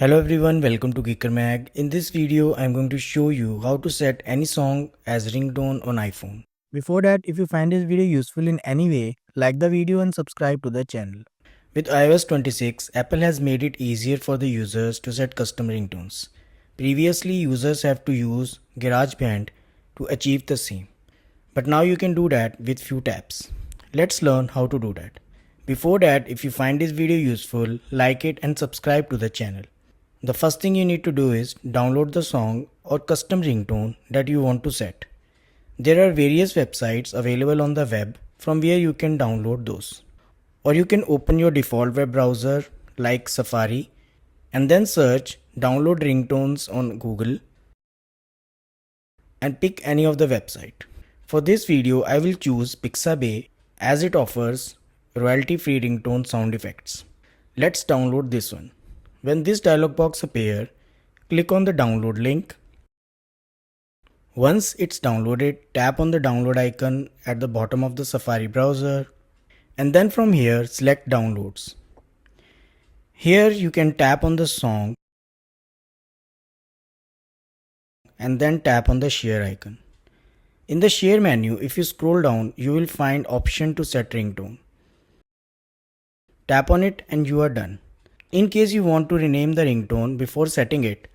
Hello everyone, welcome to Geeker Mag. In this video, I'm going to show you how to set any song as ringtone on iPhone. Before that, if you find this video useful in any way, like the video and subscribe to the channel. With iOS 26, Apple has made it easier for the users to set custom ringtones. Previously, users have to use GarageBand to achieve the same. But now you can do that with few taps. Let's learn how to do that. Before that, if you find this video useful, like it and subscribe to the channel. The first thing you need to do is download the song or custom ringtone that you want to set. There are various websites available on the web from where you can download those. Or you can open your default web browser like Safari and then search download ringtones on Google and pick any of the website. For this video, I will choose Pixabay as it offers royalty-free ringtone sound effects. Let's download this one. When this dialog box appears, click on the download link. Once it's downloaded, tap on the download icon at the bottom of the Safari browser and then from here select downloads. Here you can tap on the song and then tap on the share icon. In the share menu, if you scroll down, you will find option to set ringtone. Tap on it and you are done. In case you want to rename the ringtone before setting it,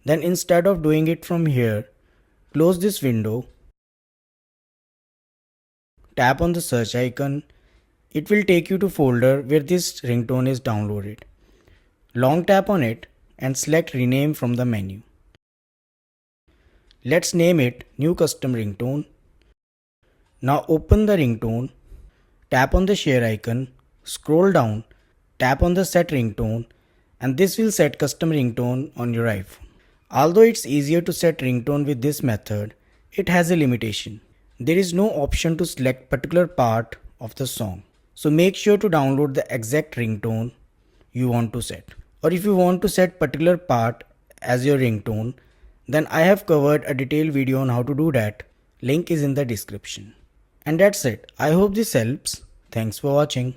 then instead of doing it from here, close this window, tap on the search icon. It will take you to folder where this ringtone is downloaded. Long tap on it and select rename from the menu. Let's name it new custom ringtone. Now open the ringtone, tap on the share icon, scroll down, tap on the set ringtone and this will set custom ringtone on your iPhone. Although it's easier to set ringtone with this method, it has a limitation. There is no option to select particular part of the song. So make sure to download the exact ringtone you want to set. Or if you want to set particular part as your ringtone, then I have covered a detailed video on how to do that. Link is in the description. And that's it. I hope this helps. Thanks for watching.